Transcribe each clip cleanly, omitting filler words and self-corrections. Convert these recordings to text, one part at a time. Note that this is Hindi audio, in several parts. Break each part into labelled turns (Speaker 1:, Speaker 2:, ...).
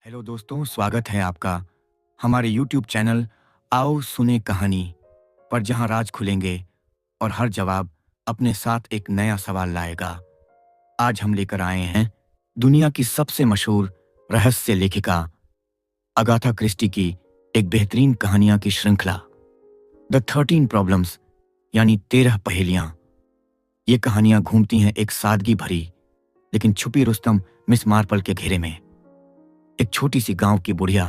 Speaker 1: हेलो दोस्तों, स्वागत है आपका हमारे YouTube चैनल आओ सुने कहानी पर, जहां राज खुलेंगे और हर जवाब अपने साथ एक नया सवाल लाएगा। आज हम लेकर आए हैं दुनिया की सबसे मशहूर रहस्य लेखिका अगाथा क्रिस्टी की एक बेहतरीन कहानियां की श्रृंखला द 13 प्रॉब्लम्स, यानी 13 पहेलियां। ये कहानियां घूमती हैं एक सादगी भरी लेकिन छुपी रुस्तम मिस मार्पल के घेरे में। एक छोटी सी गांव की बुढ़िया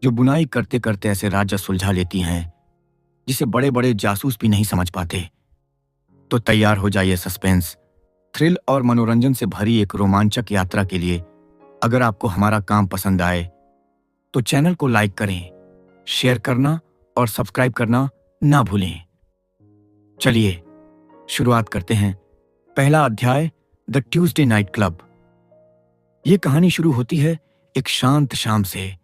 Speaker 1: जो बुनाई करते करते ऐसे राज सुलझा लेती हैं जिसे बड़े बड़े जासूस भी नहीं समझ पाते। तो तैयार हो जाइए सस्पेंस, थ्रिल और मनोरंजन से भरी एक रोमांचक यात्रा के लिए। अगर आपको हमारा काम पसंद आए तो चैनल को लाइक करें, शेयर करना और सब्सक्राइब करना ना भूलें। चलिए शुरुआत करते हैं। पहला अध्याय, द ट्यूसडे नाइट क्लब। यह कहानी शुरू होती है एक शांत शाम से,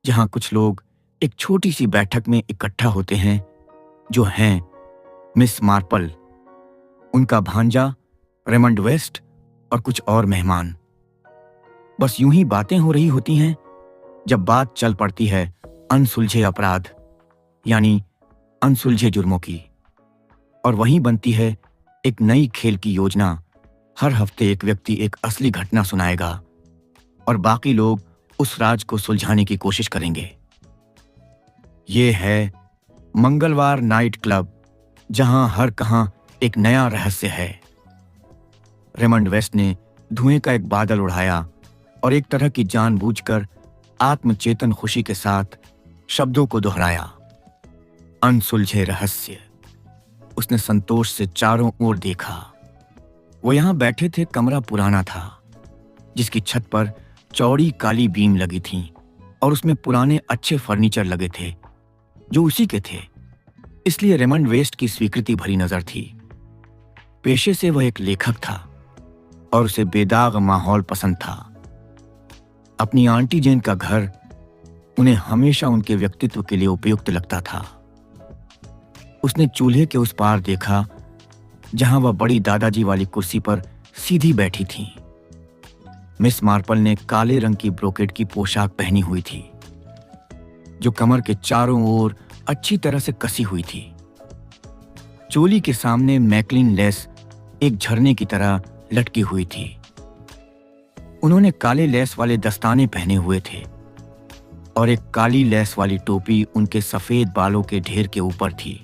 Speaker 1: जहां कुछ लोग एक छोटी सी बैठक में इकट्ठा होते हैं, जो हैं मिस मार्पल, उनका भांजा रेमंड वेस्ट और कुछ और मेहमान। बस यूं ही बातें हो रही होती हैं जब बात चल पड़ती है अनसुलझे अपराध यानी अनसुलझे जुर्मों की। और वहीं बनती है एक नई खेल की योजना। हर हफ्ते एक व्यक्ति एक असली घटना सुनाएगा और बाकी लोग उस राज को सुलझाने की कोशिश करेंगे। ये है मंगलवार नाइट क्लब, जहां हर कहां एक नया रहस्य है। रेमंड वेस्ट ने धुएं का एक बादल उड़ाया और एक तरह की जानबूझकर आत्मचेतन खुशी के साथ शब्दों को दोहराया, अनसुलझे रहस्य। उसने संतोष से चारों ओर देखा। वो यहां बैठे थे। कमरा पुराना था, जिसकी छत पर चौड़ी काली बीम लगी थी और उसमें पुराने अच्छे फर्नीचर लगे थे जो उसी के थे, इसलिए रेमंड वेस्ट की स्वीकृति भरी नजर थी। पेशे से वह एक लेखक था और उसे बेदाग माहौल पसंद था। अपनी आंटी जेन का घर उन्हें हमेशा उनके व्यक्तित्व के लिए उपयुक्त लगता था। उसने चूल्हे के उस पार देखा, जहां वह बड़ी दादाजी वाली कुर्सी पर सीधी बैठी थी। मिस मार्पल ने काले रंग की ब्रोकेड की पोशाक पहनी हुई थी, जो कमर के चारों ओर अच्छी तरह से कसी हुई थी। चोली के सामने मैकलिन लेस एक झरने की तरह लटकी हुई थी। उन्होंने काले लेस वाले दस्ताने पहने हुए थे और एक काली लेस वाली टोपी उनके सफेद बालों के ढेर के ऊपर थी।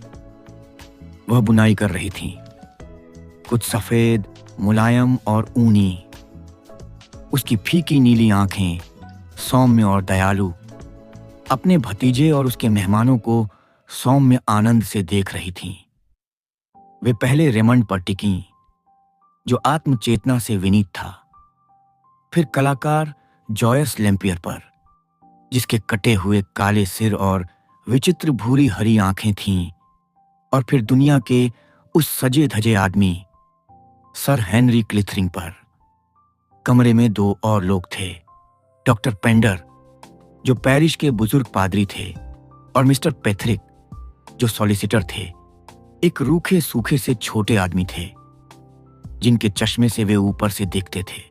Speaker 1: वह बुनाई कर रही थी, कुछ सफेद, मुलायम और ऊनी। उसकी फीकी नीली आंखें सौम्य और दयालु अपने भतीजे और उसके मेहमानों को सौम्य आनंद से देख रही थीं। वे पहले रेमंड पर टिकीं, जो आत्मचेतना से विनीत था, फिर कलाकार जॉयस लैम्पियर पर, जिसके कटे हुए काले सिर और विचित्र भूरी हरी आंखें थीं, और फिर दुनिया के उस सजे धजे आदमी सर हेनरी क्लिथरिंग पर। कमरे में दो और लोग थे, डॉक्टर पेंडर, जो पेरिश के बुजुर्ग पादरी थे, और मिस्टर पेथरिक, जो सॉलिसिटर थे, एक रूखे सूखे से छोटे आदमी थे, जिनके चश्मे से वे ऊपर से देखते थे,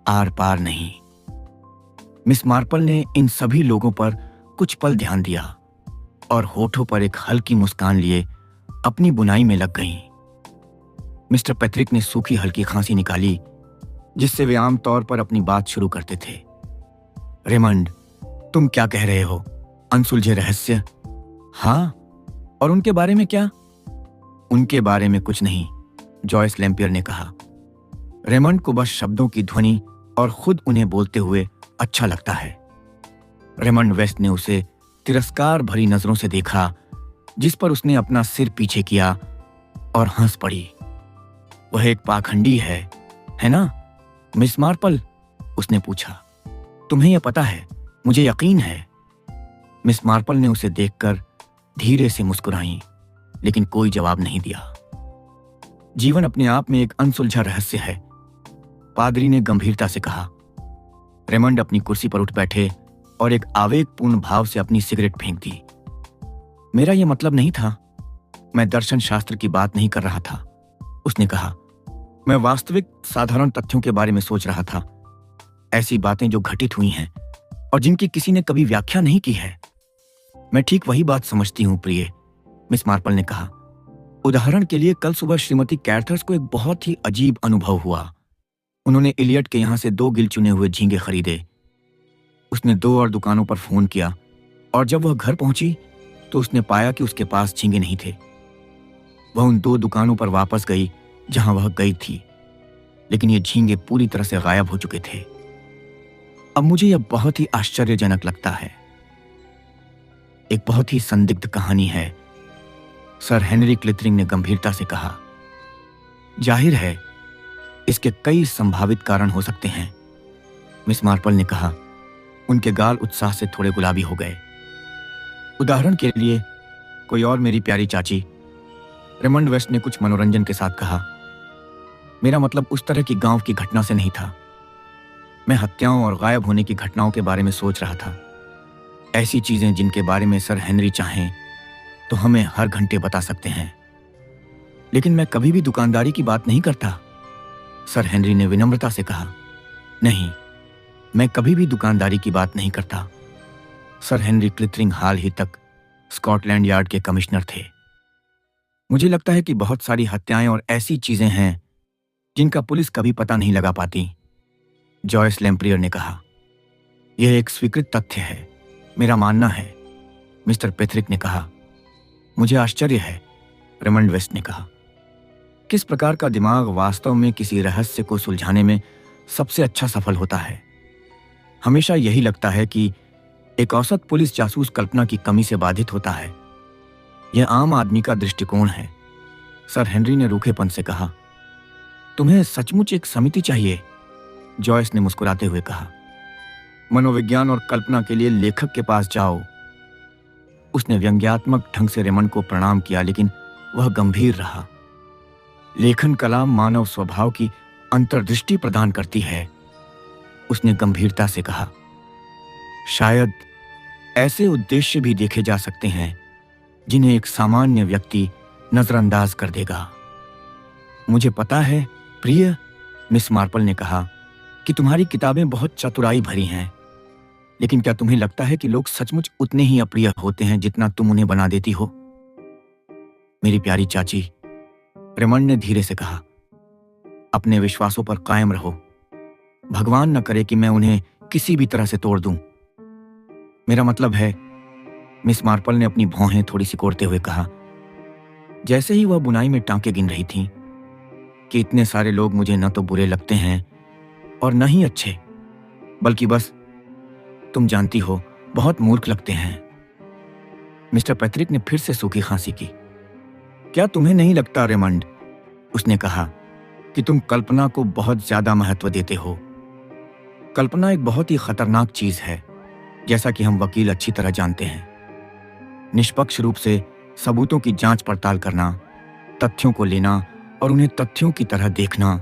Speaker 1: आर पार नहीं। मिस मार्पल ने इन सभी लोगों पर कुछ पल ध्यान दिया और होठों पर एक हल्की मुस्कान लिए अपनी बुनाई में लग गईं। मिस्टर पेथरिक ने सूखी हल्की खांसी निकाली, जिससे वे आमतौर पर अपनी बात शुरू करते थे। रेमंड, तुम क्या कह रहे हो? अनसुलझे रहस्य? हाँ, और उनके बारे में क्या? उनके बारे में कुछ नहीं, जॉयस लैम्पियर ने कहा। रेमंड को बस शब्दों की ध्वनि और खुद उन्हें बोलते हुए अच्छा लगता है। रेमंड वेस्ट ने उसे तिरस्कार भरी नजरों से देखा, जिस पर उसने अपना सिर पीछे किया और हंस पड़ी। वह एक पाखंडी है ना मिस मार्पल? उसने पूछा। तुम्हें यह पता है? मुझे यकीन है। मिस मार्पल ने उसे देखकर धीरे से मुस्कुराई, लेकिन कोई जवाब नहीं दिया। जीवन अपने आप में एक अनसुलझा रहस्य है, पादरी ने गंभीरता से कहा। रेमंड अपनी कुर्सी पर उठ बैठे और एक आवेगपूर्ण भाव से अपनी सिगरेट फेंक दी। मेरा यह मतलब नहीं था, मैं दर्शन शास्त्र की बात नहीं कर रहा था, उसने कहा। मैं वास्तविक साधारण तथ्यों के बारे में सोच रहा था, ऐसी बातें जो घटित हुई हैं और जिनकी किसी ने कभी व्याख्या नहीं की है। मैं ठीक वही बात समझती हूँ प्रिय, मिस मार्पल ने कहा। उदाहरण के लिए कल सुबह श्रीमती कैर्थर्स को एक बहुत ही अजीब अनुभव हुआ। उन्होंने इलियट के यहां से 2 गिल चुने हुए झींगे खरीदे। उसने 2 और दुकानों पर फोन किया और जब वह घर पहुंची तो उसने पाया कि उसके पास झींगे नहीं थे। वह उन 2 दुकानों पर वापस गई जहां वह गई थी, लेकिन ये झींगे पूरी तरह से गायब हो चुके थे। अब मुझे यह बहुत ही आश्चर्यजनक लगता है। एक बहुत ही संदिग्ध कहानी है, सर हेनरी क्लिथरिंग ने गंभीरता से कहा। जाहिर है इसके कई संभावित कारण हो सकते हैं, मिस मार्पल ने कहा। उनके गाल उत्साह से थोड़े गुलाबी हो गए। उदाहरण के लिए कोई और मेरी प्यारी चाची, रेमंड वेस्ट ने कुछ मनोरंजन के साथ कहा। मेरा मतलब उस तरह की गांव की घटना से नहीं था। मैं हत्याओं और गायब होने की घटनाओं के बारे में सोच रहा था। ऐसी चीजें जिनके बारे में सर हेनरी चाहें तो हमें हर घंटे बता सकते हैं। लेकिन मैं कभी भी दुकानदारी की बात नहीं करता, सर हेनरी ने विनम्रता से कहा। नहीं, मैं कभी भी दुकानदारी की बात नहीं करता। सर हेनरी क्लिथरिंग हाल ही तक स्कॉटलैंड यार्ड के कमिश्नर थे। मुझे लगता है कि बहुत सारी हत्याएं और ऐसी चीजें हैं जिनका पुलिस कभी पता नहीं लगा पाती, जॉयस लैम्प्रियर ने कहा। यह एक स्वीकृत तथ्य है, मेरा मानना है, मिस्टर पेथरिक ने कहा। मुझे आश्चर्य है, रेमंड वेस्ट ने कहा। किस प्रकार का दिमाग वास्तव में किसी रहस्य को सुलझाने में सबसे अच्छा सफल होता है? हमेशा यही लगता है कि एक औसत पुलिस जासूस कल्पना की कमी से बाधित होता है। यह आम आदमी का दृष्टिकोण है, सर हेनरी ने रूखेपन से कहा। तुम्हें सचमुच एक समिति चाहिए, जॉयस ने मुस्कुराते हुए कहा। मनोविज्ञान और कल्पना के लिए लेखक के पास जाओ। उसने व्यंग्यात्मक ढंग से रेमंड को प्रणाम किया, लेकिन वह गंभीर रहा। लेखन कला मानव स्वभाव की अंतर्दृष्टि प्रदान करती है, उसने गंभीरता से कहा। शायद ऐसे उद्देश्य भी देखे जा सकते हैं जिन्हें एक सामान्य व्यक्ति नजरअंदाज कर देगा। मुझे पता है प्रिय, मिस मार्पल ने कहा, कि तुम्हारी किताबें बहुत चतुराई भरी हैं, लेकिन क्या तुम्हें लगता है कि लोग सचमुच उतने ही अप्रिय होते हैं जितना तुम उन्हें बना देती हो? मेरी प्यारी चाची, रेमंड ने धीरे से कहा, अपने विश्वासों पर कायम रहो। भगवान न करे कि मैं उन्हें किसी भी तरह से तोड़ दूं। मेरा मतलब है, मिस मार्पल ने अपनी भौहें थोड़ी सिकोड़ते हुए कहा, जैसे ही वह बुनाई में टांके गिन रही थी, कि इतने सारे लोग मुझे न तो बुरे लगते हैं और न ही अच्छे, बल्कि बस तुम जानती हो बहुत मूर्ख लगते हैं। मिस्टर पैट्रिक ने फिर से सूखी खांसी की। क्या तुम्हें नहीं लगता रेमंड, उसने कहा, कि तुम कल्पना को बहुत ज्यादा महत्व देते हो? कल्पना एक बहुत ही खतरनाक चीज है, जैसा कि हम वकील अच्छी तरह जानते हैं। निष्पक्ष रूप से सबूतों की जांच पड़ताल करना, तथ्यों को लेना और उन्हें तथ्यों की तरह देखना,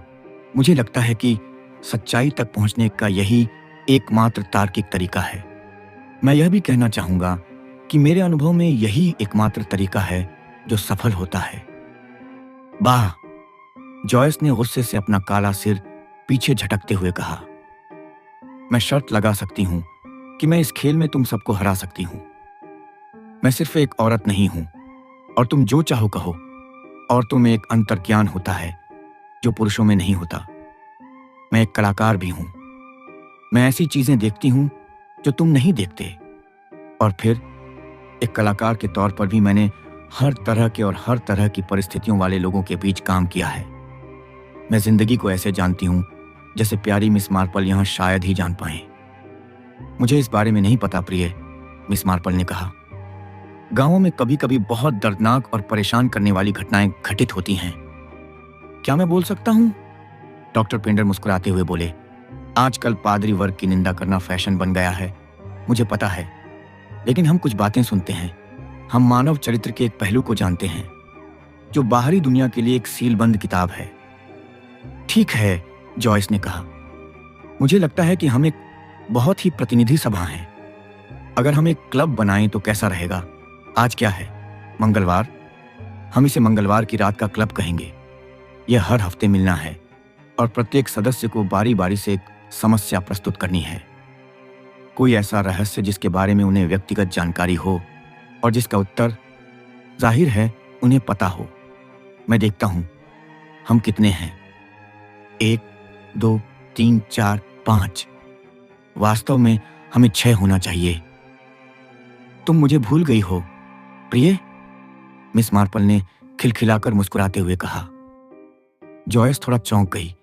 Speaker 1: मुझे लगता है कि सच्चाई तक पहुंचने का यही एकमात्र तार्किक तरीका है। मैं यह भी कहना चाहूंगा कि मेरे अनुभव में यही एकमात्र तरीका है जो सफल होता है। वाह, जॉयस ने गुस्से से अपना काला सिर पीछे झटकते हुए कहा। मैं शर्त लगा सकती हूं कि मैं इस खेल में तुम सबको हरा सकती हूं। मैं सिर्फ एक औरत नहीं हूं, और तुम जो चाहो कहो, औरतों में एक अंतर्ज्ञान होता है जो पुरुषों में नहीं होता। मैं एक कलाकार भी हूं। मैं ऐसी चीजें देखती हूं जो तुम नहीं देखते, और फिर एक कलाकार के तौर पर भी मैंने हर तरह के और हर तरह की परिस्थितियों वाले लोगों के बीच काम किया है। मैं जिंदगी को ऐसे जानती हूं जैसे प्यारी मिस मार्पल यहां शायद ही जान पाए। मुझे इस बारे में नहीं पता प्रिय, मिस मार्पल ने कहा। गांवों में कभी कभी बहुत दर्दनाक और परेशान करने वाली घटनाएं घटित होती हैं। क्या मैं बोल सकता हूं? डॉक्टर पेंडर मुस्कुराते हुए बोले। आजकल पादरी वर्ग की निंदा करना फैशन बन गया है, मुझे पता है, लेकिन हम कुछ बातें सुनते हैं। हम मानव चरित्र के एक पहलू को जानते हैं जो बाहरी दुनिया के लिए एक सीलबंद किताब है। ठीक है, जॉयस ने कहा। मुझे लगता है कि हम एक बहुत ही प्रतिनिधि सभा हैं। अगर हम एक क्लब बनाएं तो कैसा रहेगा? आज क्या है? मंगलवार। हम इसे मंगलवार की रात का क्लब कहेंगे। यह हर हफ्ते मिलना है और प्रत्येक सदस्य को बारी बारी से एक समस्या प्रस्तुत करनी है। कोई ऐसा रहस्य जिसके बारे में उन्हें व्यक्तिगत जानकारी हो और जिसका उत्तर जाहिर है उन्हें पता हो। मैं देखता हूं हम कितने हैं। 1, 2, 3, 4, 5। वास्तव में हमें 6 होना चाहिए। तुम मुझे भूल गई हो प्रिय, मिस मार्पल ने खिलखिलाकर मुस्कुराते हुए कहा। जॉयस थोड़ा चौंक गई,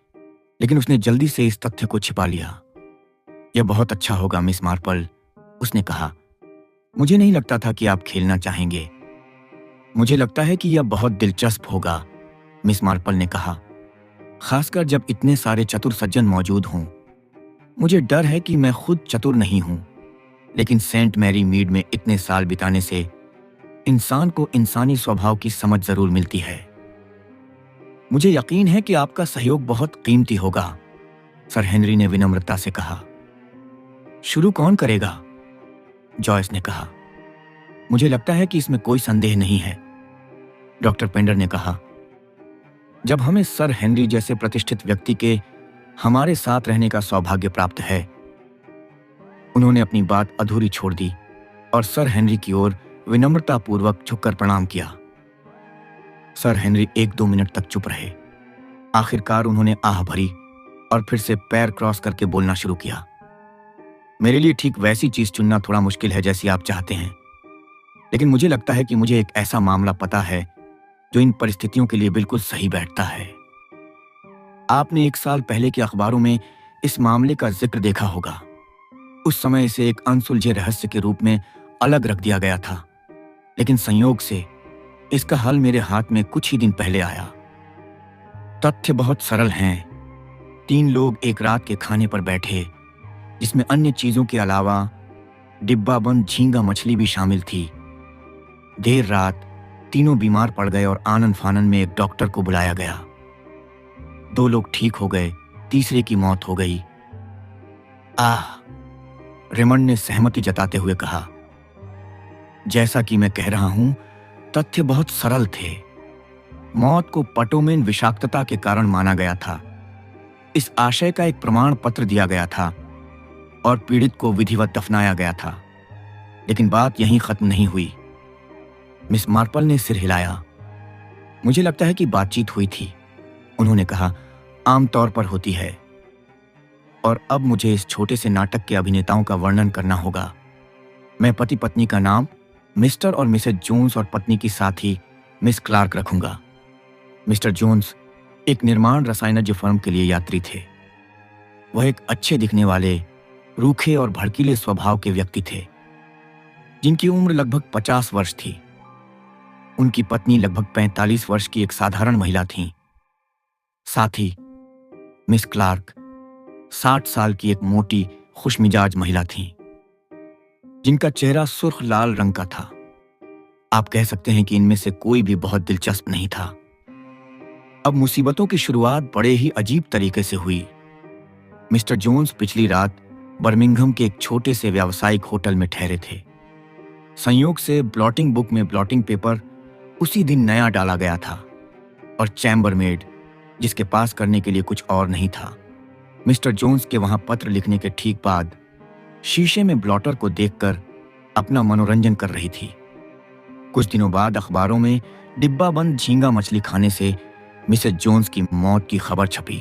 Speaker 1: लेकिन उसने जल्दी से इस तथ्य को छिपा लिया। यह बहुत अच्छा होगा मिस मार्पल, उसने कहा। मुझे नहीं लगता था कि आप खेलना चाहेंगे। मुझे लगता है कि यह बहुत दिलचस्प होगा, मिस मार्पल ने कहा, खासकर जब इतने सारे चतुर सज्जन मौजूद हों। मुझे डर है कि मैं खुद चतुर नहीं हूं, लेकिन सेंट मैरी मीड में इतने साल बिताने से इंसान को इंसानी स्वभाव की समझ जरूर मिलती है। मुझे यकीन है कि आपका सहयोग बहुत कीमती होगा, सर हेनरी ने विनम्रता से कहा। शुरू कौन करेगा? जॉयस ने कहा। मुझे लगता है कि इसमें कोई संदेह नहीं है, डॉक्टर पेंडर ने कहा। जब हमें सर हेनरी जैसे प्रतिष्ठित व्यक्ति के हमारे साथ रहने का सौभाग्य प्राप्त है। उन्होंने अपनी बात अधूरी छोड़ दी और सर हेनरी की ओर विनम्रतापूर्वक झुककर प्रणाम किया। सर हेनरी 1-2 मिनट तक चुप रहे। आखिरकार उन्होंने आह भरी और फिर से पैर क्रॉस करके बोलना शुरू किया। मेरे लिए ठीक वैसी चीज चुनना थोड़ा मुश्किल है जैसी आप चाहते हैं, लेकिन मुझे लगता है कि मुझे एक ऐसा मामला पता है जो इन परिस्थितियों के लिए बिल्कुल सही बैठता है। आपने 1 साल पहले के अखबारों में इस मामले का जिक्र देखा होगा। उस समय इसे एक अनसुलझे रहस्य के रूप में अलग रख दिया गया था, लेकिन संयोग से इसका हल मेरे हाथ में कुछ ही दिन पहले आया। तथ्य बहुत सरल हैं। 3 लोग एक रात के खाने पर बैठे, जिसमें अन्य चीजों के अलावा डिब्बाबंद झींगा मछली भी शामिल थी। देर रात तीनों बीमार पड़ गए और आनन फानन में एक डॉक्टर को बुलाया गया। 2 लोग ठीक हो गए, तीसरे की मौत हो गई। आह, रेमंड ने सहमति जताते हुए कहा। जैसा कि मैं कह रहा हूं, तथ्य बहुत सरल थे। मौत को पटोमेन विषाक्तता के कारण माना गया था। इस आशय का एक प्रमाण पत्र दिया गया था और पीड़ित को विधिवत दफनाया गया था। लेकिन बात यहीं खत्म नहीं हुई। मिस मार्पल ने सिर हिलाया। मुझे लगता है कि बातचीत हुई थी, उन्होंने कहा। आमतौर पर होती है। और अब मुझे इस छोटे से नाटक के अभिनेताओं का वर्णन करना होगा। मैं पति पत्नी का नाम मिस्टर और मिसेज जोन्स और पत्नी की साथी मिस क्लार्क रखूंगा। मिस्टर जोन्स एक निर्माण रसायनज्ञ फर्म के लिए यात्री थे। वह एक अच्छे दिखने वाले, रूखे और भड़कीले स्वभाव के व्यक्ति थे, जिनकी उम्र लगभग 50 वर्ष थी। उनकी पत्नी लगभग 45 वर्ष की एक साधारण महिला थीं। साथ ही मिस क्लार्क 60 साल की एक मोटी, खुशमिजाज महिला थीं, जिनका चेहरा सुर्ख लाल रंग का था। आप कह सकते हैं कि इनमें से कोई भी बहुत दिलचस्प नहीं था। अब मुसीबतों की शुरुआत बड़े ही अजीब तरीके से हुई। मिस्टर जोन्स पिछली रात बर्मिंघम के एक छोटे से व्यावसायिक होटल में ठहरे थे। संयोग से ब्लॉटिंग बुक में ब्लॉटिंग पेपर उसी दिन नया डाला गया था और चैम्बरमेड, जिसके पास करने के लिए कुछ और नहीं था, मिस्टर जोन्स के वहां पत्र लिखने के ठीक बाद शीशे में ब्लॉटर को देखकर अपना मनोरंजन कर रही थी। कुछ दिनों बाद अखबारों में डिब्बाबंद झींगा मछली खाने से मिसेज जोन्स की मौत की खबर छपी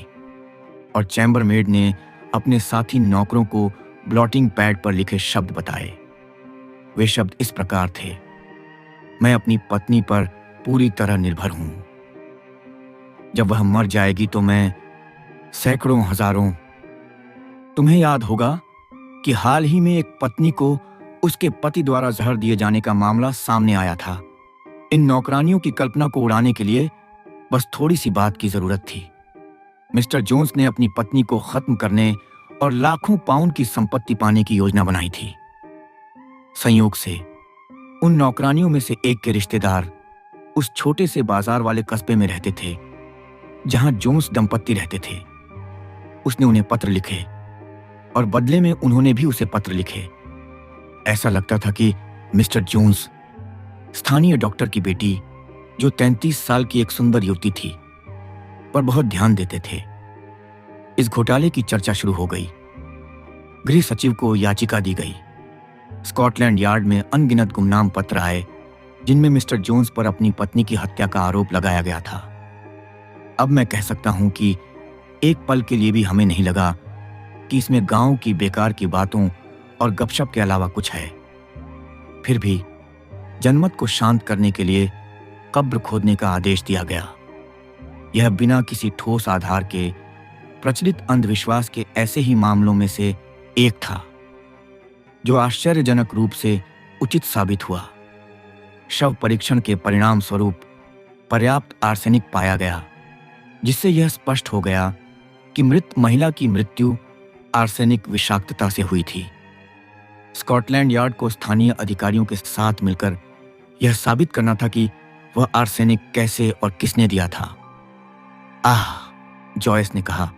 Speaker 1: और चैम्बरमेड ने अपने साथी नौकरों को ब्लॉटिंग पैड पर लिखे शब्द बताए। वे शब्द इस प्रकार थे। मैं अपनी पत्नी पर पूरी तरह निर्भर हूं। जब वह मर जाएगी तो मैं सैकड़ों हजारों। तुम्हें याद होगा कि हाल ही में एक पत्नी को उसके पति द्वारा जहर दिए जाने का मामला सामने आया था। इन नौकरानियों की कल्पना को उड़ाने के लिए बस थोड़ी सी बात की जरूरत थी। मिस्टर जोन्स ने अपनी पत्नी को खत्म करने और लाखों पाउंड की संपत्ति पाने की योजना बनाई थी। संयोग से उन नौकरानियों में से एक के रिश्तेदार उस छोटे से बाजार वाले कस्बे में रहते थे जहां जोन्स दंपत्ति रहते थे। उसने उन्हें पत्र लिखे और बदले में उन्होंने भी उसे पत्र लिखे। ऐसा लगता था कि मिस्टर जोन्स स्थानीय डॉक्टर की बेटी, जो 33 साल की एक सुंदर युवती थी, पर बहुत ध्यान देते थे। इस घोटाले की चर्चा शुरू हो गई। गृह सचिव को याचिका दी गई। स्कॉटलैंड यार्ड में अनगिनत गुमनाम पत्र आए जिनमें मिस्टर जोन्स पर अपनी पत्नी की हत्या का आरोप लगाया गया था। अब मैं कह सकता हूं कि एक पल के लिए भी हमें नहीं लगा कि इसमें गांव की बेकार की बातों और गपशप के अलावा कुछ है। फिर भी जनमत को शांत करने के लिए कब्र खोदने का आदेश दिया गया। यह बिना किसी ठोस आधार के प्रचलित अंधविश्वास के ऐसे ही मामलों में से एक था जो आश्चर्यजनक रूप से उचित साबित हुआ। शव परीक्षण के परिणाम स्वरूप पर्याप्त आर्सेनिक पाया गया, जिससे यह स्पष्ट हो गया कि मृत महिला की मृत्यु आर्सेनिक विषाक्तता से हुई थी। स्कॉटलैंड यार्ड को स्थानीय अधिकारियों के साथ मिलकर यह साबित करना था कि वह आर्सेनिक कैसे और किसने दिया था। आह, जॉयस ने कहा,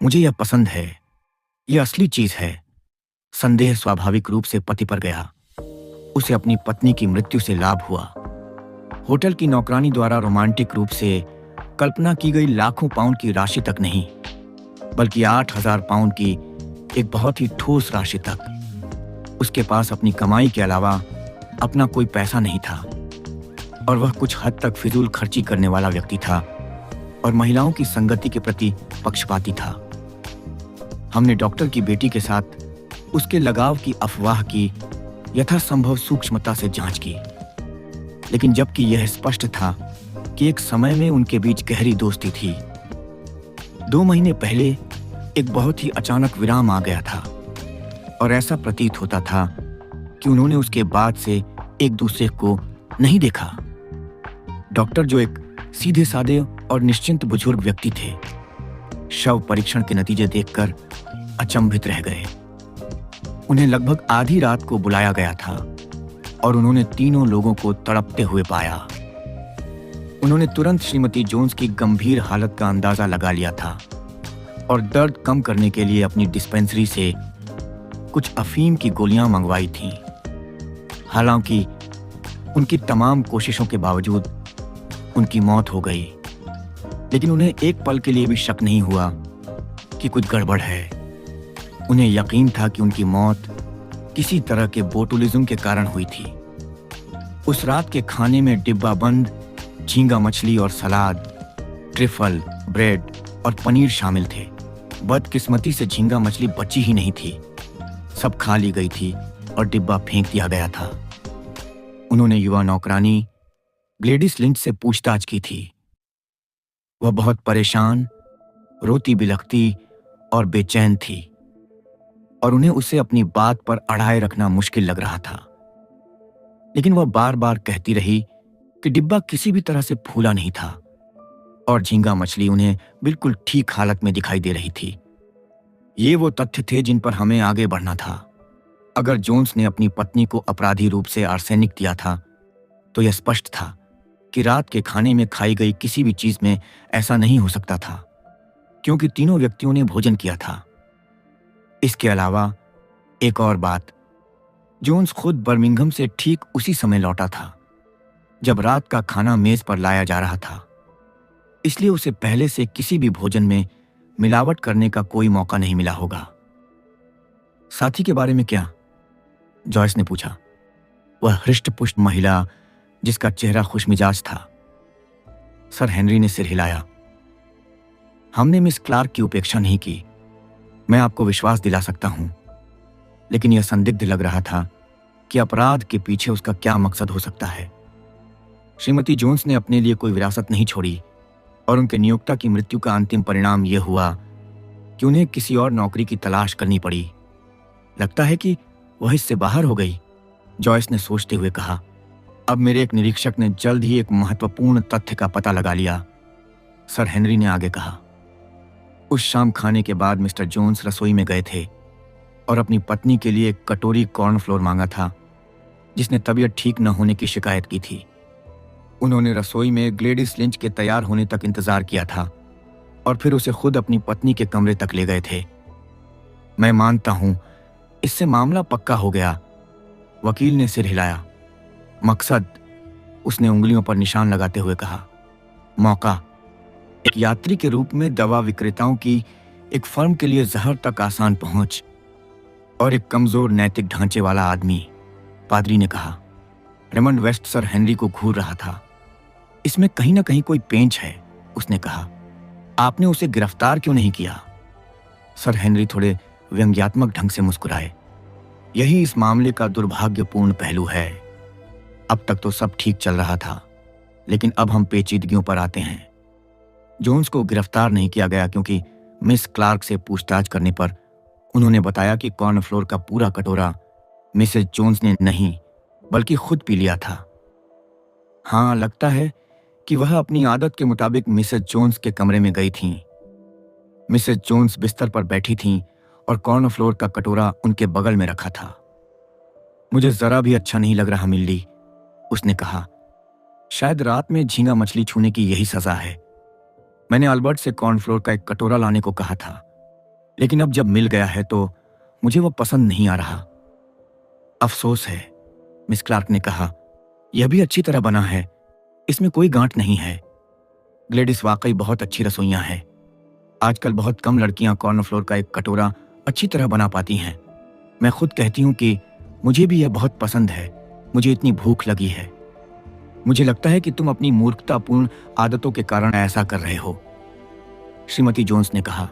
Speaker 1: मुझे यह पसंद है। यह असली चीज है। संदेह स्वाभाविक रूप से पति पर गया। उसे अपनी पत्नी की मृत्यु से लाभ हुआ। होटल की नौकरानी द्वारा रोमांटिक रूप से कल्पना की गई लाखों पाउंड की राशि तक नहीं, बल्कि 8,000 पाउंड की एक बहुत ही ठोस राशि तक। उसके पास अपनी कमाई के अलावा अपना कोई पैसा नहीं था और वह कुछ हद तक फिजूल खर्ची करने वाला व्यक्ति था और महिलाओं की संगति के प्रति पक्षपाती था। हमने डॉक्टर की बेटी के साथ उसके लगाव की अफवाह की यथासंभव सूक्ष्मता से जांच की, लेकिन जबकि यह स्पष्ट था कि एक समय में उनके बीच गहरी दोस्ती थी, 2 महीने पहले एक बहुत ही अचानक विराम आ गया था और ऐसा प्रतीत होता था कि उन्होंने उसके बाद से एक दूसरे को नहीं देखा। डॉक्टर, जो एक सीधे साधे और निश्चिंत बुजुर्ग व्यक्ति थे, शव परीक्षण के नतीजे देखकर अचंभित रह गए। उन्हें लगभग आधी रात को बुलाया गया था और उन्होंने तीनों लोगों को तड़पते हुए पाया। उन्होंने तुरंत श्रीमती जोन्स की गंभीर हालत का अंदाजा लगा लिया था और दर्द कम करने के लिए अपनी डिस्पेंसरी से कुछ अफीम की गोलियां मंगवाई थीं। हालांकि उनकी तमाम कोशिशों के बावजूद उनकी मौत हो गई, लेकिन उन्हें एक पल के लिए भी शक नहीं हुआ कि कुछ गड़बड़ है। उन्हें यकीन था कि उनकी मौत किसी तरह के बोटुलिज्म के कारण हुई थी। उस रात के खाने में डिब्बा बंद झींगा मछली और सलाद, ट्रिफल, ब्रेड और पनीर शामिल थे। बदकिस्मती से झींगा मछली बची ही नहीं थी, सब खा ली गई थी और डिब्बा फेंक दिया गया था। उन्होंने युवा नौकरानी ग्लेडिस लिंच से पूछताछ की थी। वह बहुत परेशान, रोती बिलखती और बेचैन थी और उन्हें उसे अपनी बात पर अड़ाए रखना मुश्किल लग रहा था, लेकिन वह बार बार कहती रही कि डिब्बा किसी भी तरह से फूला नहीं था और झींगा मछली उन्हें बिल्कुल ठीक हालत में दिखाई दे रही थी। ये वो तथ्य थे जिन पर हमें आगे बढ़ना था। अगर जोन्स ने अपनी पत्नी को अपराधी रूप से आर्सेनिक दिया था, तो यह स्पष्ट था कि रात के खाने में खाई गई किसी भी चीज में ऐसा नहीं हो सकता था, क्योंकि तीनों व्यक्तियों ने भोजन किया था। इसके अलावा एक और बात, जोन्स खुद बर्मिंघम से ठीक उसी समय लौटा था जब रात का खाना मेज पर लाया जा रहा था, इसलिए उसे पहले से किसी भी भोजन में मिलावट करने का कोई मौका नहीं मिला होगा। साथी के बारे में क्या? जॉयस ने पूछा। वह हृष्टपुष्ट महिला जिसका चेहरा खुशमिजाज था। सर हेनरी ने सिर हिलाया। हमने मिस क्लार्क की उपेक्षा नहीं की, मैं आपको विश्वास दिला सकता हूं, लेकिन यह संदिग्ध लग रहा था कि अपराध के पीछे उसका क्या मकसद हो सकता है। श्रीमती जोन्स ने अपने लिए कोई विरासत नहीं छोड़ी और उनके नियोक्ता की मृत्यु का अंतिम परिणाम यह हुआ कि उन्हें किसी और नौकरी की तलाश करनी पड़ी। लगता है कि वह इससे बाहर हो गई, जॉयस ने सोचते हुए कहा। अब मेरे एक निरीक्षक ने जल्द ही एक महत्वपूर्ण तथ्य का पता लगा लिया, सर हेनरी ने आगे कहा। उस शाम खाने के बाद मिस्टर जोन्स रसोई में गए थे और अपनी पत्नी के लिए एक कटोरी कॉर्नफ्लोर मांगा था, जिसने तबीयत ठीक न होने की शिकायत की थी। उन्होंने रसोई में ग्लेडिस लिंच के तैयार होने तक इंतजार किया था और फिर उसे खुद अपनी पत्नी के कमरे तक ले गए थे। मैं मानता हूं इससे मामला पक्का हो गया, वकील ने सिर हिलाया। मकसद, उसने उंगलियों पर निशान लगाते हुए कहा। मौका, एक यात्री के रूप में दवा विक्रेताओं की एक फर्म के लिए जहर तक आसान पहुंच। और एक कमजोर नैतिक ढांचे वाला आदमी, पादरी ने कहा। रेमंड वेस्ट सर हेनरी को घूर रहा था। इसमें कहीं ना कहीं कोई पेंच है, उसने कहा। आपने उसे गिरफ्तार क्यों नहीं किया? सर हेनरी थोड़े व्यंग्यात्मक ढंग से मुस्कुराए। यही इस मामले का दुर्भाग्यपूर्ण पहलू है। अब तक तो सब ठीक चल रहा था, लेकिन अब हम पेचीदगियों पर आते हैं। जोन्स को गिरफ्तार नहीं किया गया क्योंकि मिस क्लार्क से पूछताछ करने पर उन्होंने बताया कि कॉर्नफ्लोर का पूरा कटोरा मिसेस जोन्स ने नहीं बल्कि खुद पी लिया था। हाँ, लगता है कि वह अपनी आदत के मुताबिक मिसेस जोन्स के कमरे में गई थीं। मिसेस जोन्स बिस्तर पर बैठी थीं और कॉर्नफ्लोर का कटोरा उनके बगल में रखा था। मुझे जरा भी अच्छा नहीं लग रहा मिल्ली, उसने कहा। शायद रात में झींगा मछली छूने की यही सजा है। मैंने अल्बर्ट से कॉर्नफ्लोर का एक कटोरा लाने को कहा था, लेकिन अब जब मिल गया है तो मुझे वो पसंद नहीं आ रहा। अफसोस है, मिस क्लार्क ने कहा। यह भी अच्छी तरह बना है, इसमें कोई गांठ नहीं है। ग्लेडिस वाकई बहुत अच्छी रसोइयां है। आजकल बहुत कम लड़कियां कॉर्नफ्लोर का एक कटोरा अच्छी तरह बना पाती हैं। मैं खुद कहती हूँ कि मुझे भी यह बहुत पसंद है। मुझे इतनी भूख लगी है। मुझे लगता है कि तुम अपनी मूर्खतापूर्ण आदतों के कारण ऐसा कर रहे हो, श्रीमती जोन्स ने कहा।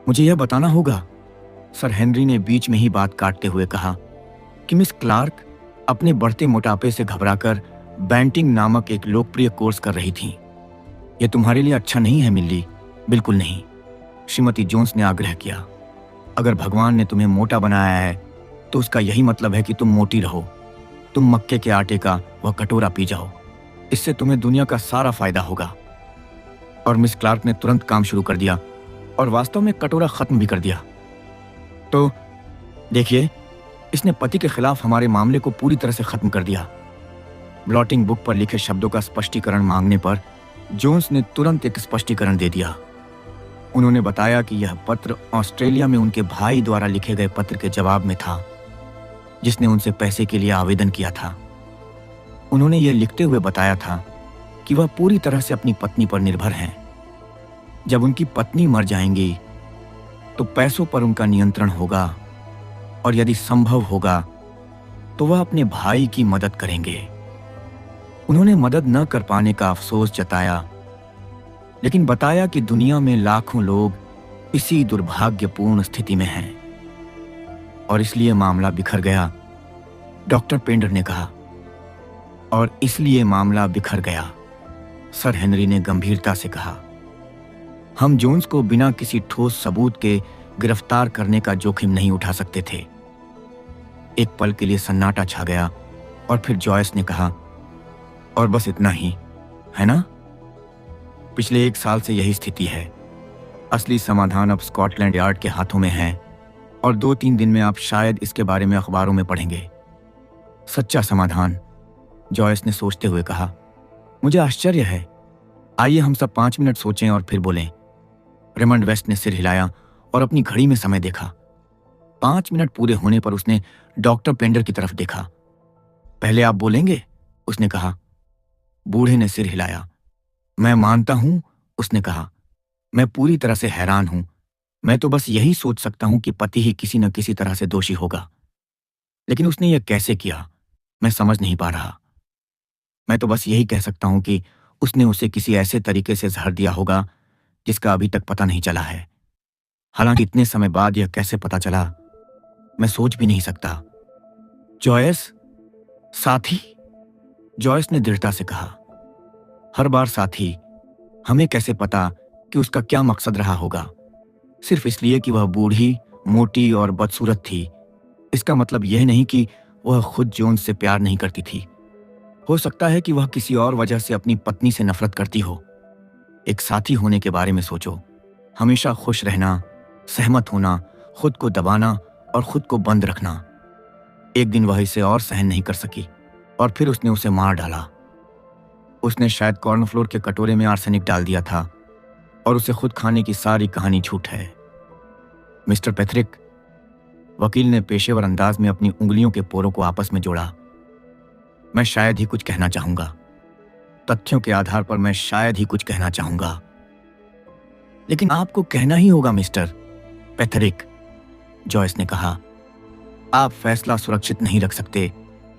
Speaker 1: मुझे यह बताना होगा, सर हेनरी ने बीच में ही बात काटते हुए कहा, कि मिस क्लार्क अपने बढ़ते मोटापे से घबराकर बैंटिंग नामक एक लोकप्रिय कोर्स कर रही थीं। यह तुम्हारे लिए अच्छा नहीं है मिल्ली, बिल्कुल नहीं, श्रीमती जोन्स ने आग्रह किया। अगर भगवान ने तुम्हें मोटा बनाया है तो उसका यही मतलब है कि तुम मोटी रहो। तुम मक्के के आटे का वह कटोरा पी जाओ, इससे तुम्हें दुनिया का सारा फायदा होगा। और मिस क्लार्क ने तुरंत काम शुरू कर दिया और वास्तव में कटोरा खत्म भी कर दिया। तो देखिए, इसने पति के खिलाफ हमारे मामले को पूरी तरह से खत्म कर दिया। ब्लॉटिंग बुक पर लिखे शब्दों का स्पष्टीकरण मांगने पर जोन्स ने तुरंत एक स्पष्टीकरण दे दिया। उन्होंने बताया कि यह पत्र ऑस्ट्रेलिया में उनके भाई द्वारा लिखे गए पत्र के जवाब में था, जिसने उनसे पैसे के लिए आवेदन किया था। उन्होंने यह लिखते हुए बताया था कि वह पूरी तरह से अपनी पत्नी पर निर्भर हैं। जब उनकी पत्नी मर जाएंगी तो पैसों पर उनका नियंत्रण होगा और यदि संभव होगा तो वह अपने भाई की मदद करेंगे। उन्होंने मदद न कर पाने का अफसोस जताया, लेकिन बताया कि दुनिया में लाखों लोग इसी दुर्भाग्यपूर्ण स्थिति में हैं और इसलिए मामला बिखर गया, डॉक्टर पेंडर ने कहा। और इसलिए मामला बिखर गया, सर हेनरी ने गंभीरता से कहा। हम जोन्स को बिना किसी ठोस सबूत के गिरफ्तार करने का जोखिम नहीं उठा सकते थे। एक पल के लिए सन्नाटा छा गया और फिर जॉयस ने कहा, और बस इतना ही, है ना? पिछले 1 साल से यही स्थिति है। असली समाधान अब स्कॉटलैंड यार्ड के हाथों में है और 2-3 दिन में आप शायद इसके बारे में अखबारों में पढ़ेंगे। सच्चा समाधान, जॉयस ने सोचते हुए कहा। मुझे आश्चर्य है। आइए हम सब 5 मिनट सोचें और फिर बोलें। रेमंड वेस्ट ने सिर हिलाया और अपनी घड़ी में समय देखा। 5 मिनट पूरे होने पर उसने डॉक्टर पेंडर की तरफ देखा। पहले आप बोलेंगे, उसने कहा। बूढ़े ने सिर हिलाया। मैं मानता हूं, उसने कहा। मैं पूरी तरह से हैरान हूं। मैं तो बस यही सोच सकता हूं कि पति ही किसी न किसी तरह से दोषी होगा, लेकिन उसने यह कैसे किया, मैं समझ नहीं पा रहा। मैं तो बस यही कह सकता हूं कि उसने उसे किसी ऐसे तरीके से जहर दिया होगा जिसका अभी तक पता नहीं चला है। हालांकि इतने समय बाद यह कैसे पता चला, मैं सोच भी नहीं सकता। जॉयस, साथी, जॉयस ने दृढ़ता से कहा। हर बार साथी, हमें कैसे पता कि उसका क्या मकसद रहा होगा? सिर्फ इसलिए कि वह बूढ़ी, मोटी और बदसूरत थी, इसका मतलब यह नहीं कि वह खुद जोन्स से प्यार नहीं करती थी। हो सकता है कि वह किसी और वजह से अपनी पत्नी से नफरत करती हो। एक साथी होने के बारे में सोचो। हमेशा खुश रहना, सहमत होना, खुद को दबाना और खुद को बंद रखना। एक दिन वह इसे और सहन नहीं कर सकी और फिर उसने उसे मार डाला। उसने शायद कॉर्नफ्लोर के कटोरे में आर्सेनिक डाल दिया था और उसे खुद खाने की सारी कहानी झूठ है। मिस्टर पैथरिक, वकील ने पेशेवर अंदाज में अपनी उंगलियों के पोरों को आपस में जोड़ा। मैं शायद ही कुछ कहना चाहूंगा। तथ्यों के आधार पर मैं शायद ही कुछ कहना चाहूंगा, लेकिन आपको कहना ही होगा मिस्टर पैथरिक, जॉयस ने कहा। आप फैसला सुरक्षित नहीं रख सकते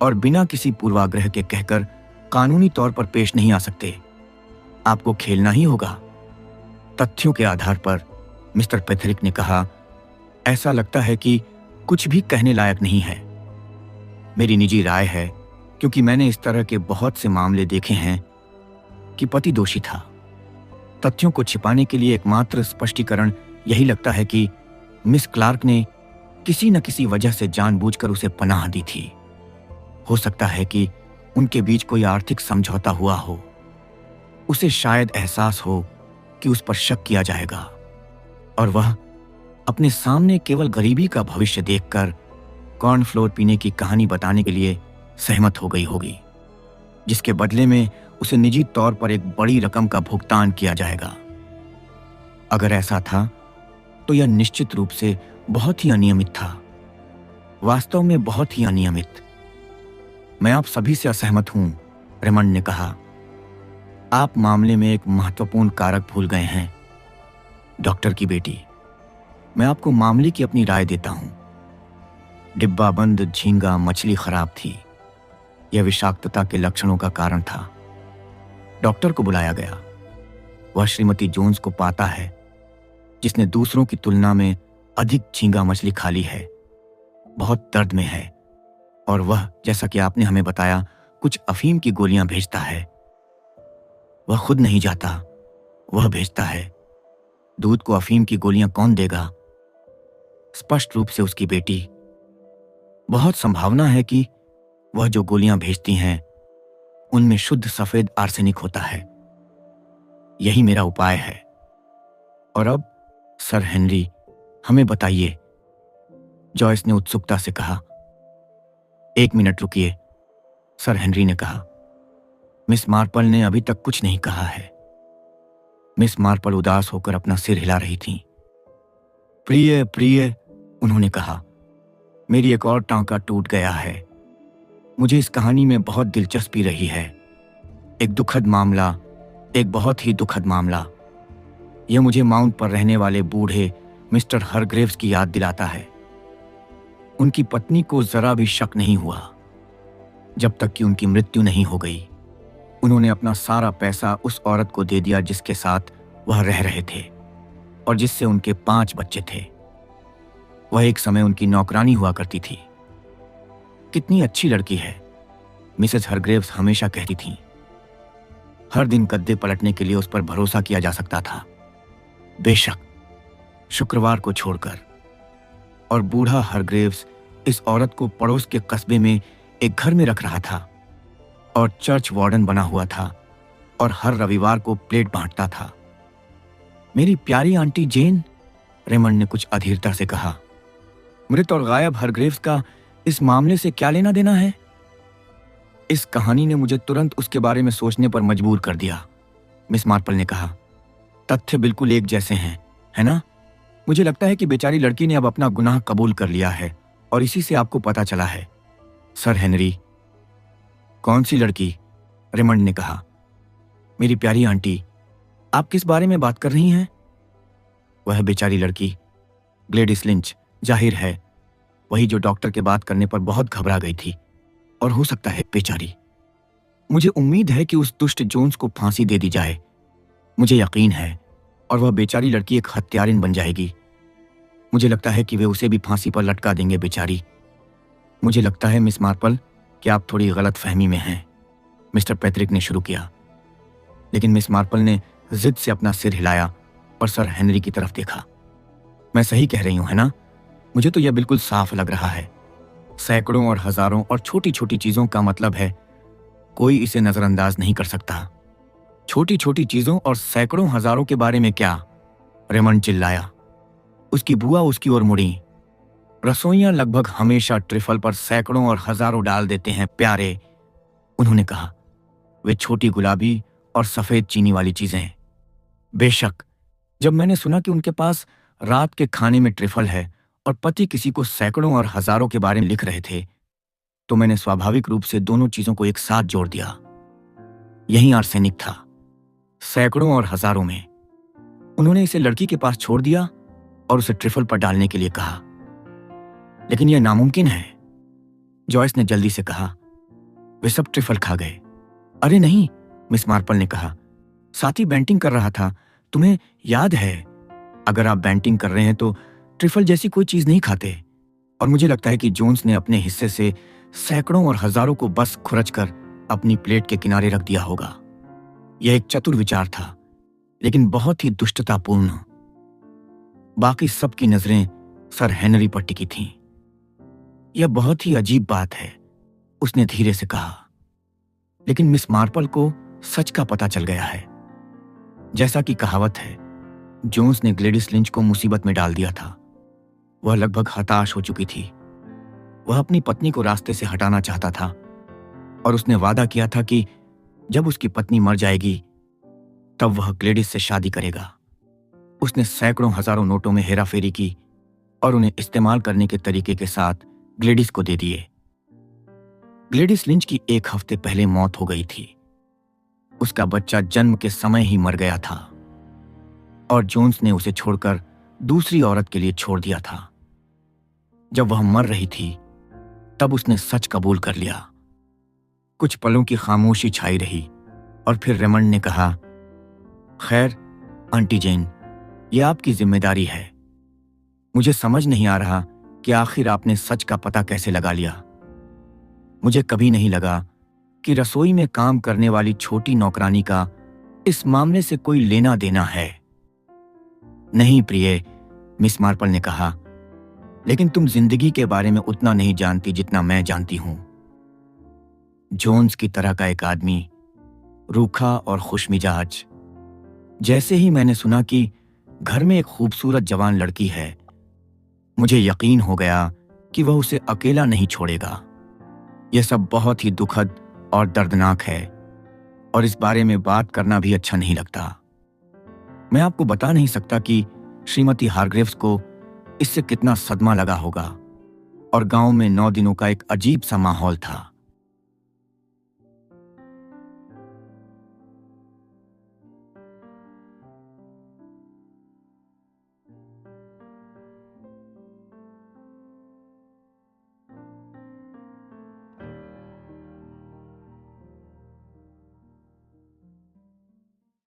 Speaker 1: और बिना किसी पूर्वाग्रह के कहकर कानूनी तौर पर पेश नहीं आ सकते। आपको खेलना ही होगा। तथ्यों के आधार पर मिस्टर पैथरिक ने कहा, ऐसा लगता है कि कुछ भी कहने लायक नहीं है। मेरी निजी राय है, क्योंकि मैंने इस तरह के बहुत से मामले देखे हैं, कि पति दोषी था। तथ्यों को छिपाने के लिए एकमात्र स्पष्टीकरण यही लगता है कि मिस क्लार्क ने किसी न किसी वजह से जानबूझकर उसे पनाह दी थी। हो सकता है कि उनके बीच कोई आर्थिक समझौता हुआ हो। उसे शायद एहसास हो कि उस पर शक किया जाएगा और वह अपने सामने केवल गरीबी का भविष्य देखकर कॉर्नफ्लोर पीने की कहानी बताने के लिए सहमत हो गई होगी, जिसके बदले में उसे निजी तौर पर एक बड़ी रकम का भुगतान किया जाएगा। अगर ऐसा था तो यह निश्चित रूप से बहुत ही अनियमित था, वास्तव में बहुत ही अनियमित। मैं आप सभी से असहमत हूं, रेमंड ने कहा। आप मामले में एक महत्वपूर्ण कारक भूल गए हैं, डॉक्टर की बेटी। मैं आपको मामले की अपनी राय देता हूं। डिब्बा बंद झींगा मछली खराब थी। यह विषाक्तता के लक्षणों का कारण था। डॉक्टर को बुलाया गया। वह श्रीमती जोन्स को पाता है, जिसने दूसरों की तुलना में अधिक झींगा मछली खा ली है, बहुत दर्द में है, और वह, जैसा कि आपने हमें बताया, कुछ अफीम की गोलियां भेजता है। वह खुद नहीं जाता, वह भेजता है। दूध को अफीम की गोलियां कौन देगा? स्पष्ट रूप से उसकी बेटी। बहुत संभावना है कि वह जो गोलियां भेजती हैं उनमें शुद्ध सफेद आर्सेनिक होता है। यही मेरा उपाय है। और अब सर हेनरी, हमें बताइए, जॉयस ने उत्सुकता से कहा। 1 मिनट रुकिए, सर हेनरी ने कहा। मिस मार्पल ने अभी तक कुछ नहीं कहा है। मिस मार्पल उदास होकर अपना सिर हिला रही थीं। प्रिय प्रिय, उन्होंने कहा, मेरी एक और टांका टूट गया है। मुझे इस कहानी में बहुत दिलचस्पी रही है। एक दुखद मामला, एक बहुत ही दुखद मामला। यह मुझे माउंट पर रहने वाले बूढ़े मिस्टर हरग्रेव्स की याद दिलाता है। उनकी पत्नी को जरा भी शक नहीं हुआ जब तक कि उनकी मृत्यु नहीं हो गई। उन्होंने अपना सारा पैसा उस औरत को दे दिया जिसके साथ वह रह रहे थे और जिससे उनके 5 बच्चे थे। वह एक समय उनकी नौकरानी हुआ करती थी। कितनी अच्छी लड़की है, मिसेस हरग्रेव्स हमेशा कहती थीं। हर दिन गद्दे पलटने के लिए उस पर भरोसा किया जा सकता था, बेशक शुक्रवार को छोड़कर। और बूढ़ा हरग्रेव्स इस औरत को पड़ोस के कस्बे में एक घर में रख रहा था और चर्च वार्डन बना हुआ था और हर रविवार को प्लेट बांटता था। मेरी प्यारी आंटी जेन, रेमंड ने कुछ अधीरता से कहा, मृत और गायब हरग्रेव्स का इस मामले से क्या लेना देना है? इस कहानी ने मुझे तुरंत उसके बारे में सोचने पर मजबूर कर दिया, मिस मार्पल ने कहा। तथ्य बिल्कुल एक जैसे हैं, है ना? मुझे लगता है कि बेचारी लड़की ने अब अपना गुनाह कबूल कर लिया है और इसी से आपको पता चला है, सर हेनरी। कौन सी लड़की? रेमंड ने कहा। मेरी प्यारी आंटी, आप किस बारे में बात कर रही हैं? वह बेचारी लड़की, ग्लेडिस लिंच, जाहिर है वही जो डॉक्टर के बात करने पर बहुत घबरा गई थी। और हो सकता है बेचारी, मुझे उम्मीद है कि उस दुष्ट जोन्स को फांसी दे दी जाए। मुझे यकीन है, और वह बेचारी लड़की एक हत्यारिन बन जाएगी। मुझे लगता है कि वे उसे भी फांसी पर लटका देंगे बेचारी। मुझे लगता है मिस मार्पल कि आप थोड़ी गलत फहमी में हैं, मिस्टर पैथरिक ने शुरू किया। लेकिन मिस मार्पल ने जिद से अपना सिर हिलाया और सर हेनरी की तरफ देखा। मैं सही कह रही हूं, है ना? मुझे तो यह बिल्कुल साफ लग रहा है। सैकड़ों और हजारों और छोटी छोटी चीजों का मतलब है, कोई इसे नजरअंदाज नहीं कर सकता। छोटी छोटी चीजों और सैकड़ों हजारों के बारे में क्या? रेमंड चिल्लाया। उसकी बुआ उसकी ओर मुड़ी। रसोइयां लगभग हमेशा ट्रिफल पर सैकड़ों और हजारों डाल देते हैं प्यारे, उन्होंने कहा। वे छोटी गुलाबी और सफेद चीनी वाली चीजें। बेशक, जब मैंने सुना कि उनके पास रात के खाने में ट्रिफल है और पति किसी को सैकड़ों और हजारों के बारे में लिख रहे थे, तो मैंने स्वाभाविक रूप से दोनों चीजों को एक साथ जोड़ दिया। यही आर्सेनिक था, सैकड़ों और हजारों में। उन्होंने इसे लड़की के पास छोड़ दिया और उसे ट्रिफल पर डालने के लिए कहा। लेकिन यह नामुमकिन है, जॉयस ने जल्दी से कहा। वे सब ट्रिफल खा गए। अरे नहीं, मिस मार्पल ने कहा, साथी बैंटिंग कर रहा था, तुम्हें याद है? अगर आप बैंटिंग कर रहे हैं तो ट्रिफल जैसी कोई चीज नहीं खाते। और मुझे लगता है कि जोन्स ने अपने हिस्से से सैकड़ों और हजारों को बस खुरचकर अपनी प्लेट के किनारे रख दिया होगा। यह एक चतुर विचार था, लेकिन बहुत ही दुष्टतापूर्ण। बाकी सबकी नजरें सर हेनरी पर टिकी थीं। यह बहुत ही अजीब बात है, उसने धीरे से कहा, लेकिन मिस मार्पल को सच का पता चल गया है। जैसा कि कहावत है, जोन्स ने ग्लेडिस लिंच को मुसीबत में डाल दिया था। वह लगभग हताश हो चुकी थी। वह अपनी पत्नी को रास्ते से हटाना चाहता था और उसने वादा किया था कि जब उसकी पत्नी मर जाएगी तब वह ग्लेडिस से शादी करेगा। उसने सैकड़ों हजारों नोटों में हेराफेरी की और उन्हें इस्तेमाल करने के तरीके के साथ ग्लेडिस को दे दिए। ग्लेडिस लिंच की 1 हफ्ते पहले मौत हो गई थी। उसका बच्चा जन्म के समय ही मर गया था और जोन्स ने उसे छोड़कर दूसरी औरत के लिए छोड़ दिया था। जब वह मर रही थी तब उसने सच कबूल कर लिया। कुछ पलों की खामोशी छाई रही और फिर रेमंड ने कहा, खैर आंटी जेन, यह आपकी जिम्मेदारी है। मुझे समझ नहीं आ रहा कि आखिर आपने सच का पता कैसे लगा लिया। मुझे कभी नहीं लगा कि रसोई में काम करने वाली छोटी नौकरानी का इस मामले से कोई लेना देना है। नहीं प्रिय, मिस मार्पल ने कहा, लेकिन तुम जिंदगी के बारे में उतना नहीं जानती जितना मैं जानती हूं। जोन्स की तरह का एक आदमी, रूखा और खुशमिजाज। जैसे ही मैंने सुना कि घर में एक खूबसूरत जवान लड़की है, मुझे यकीन हो गया कि वह उसे अकेला नहीं छोड़ेगा। यह सब बहुत ही दुखद और दर्दनाक है और इस बारे में बात करना भी अच्छा नहीं लगता। मैं आपको बता नहीं सकता कि श्रीमती हारग्रेव्स को इससे कितना सदमा लगा होगा और गांव में 9 दिनों का एक अजीब सा माहौल था।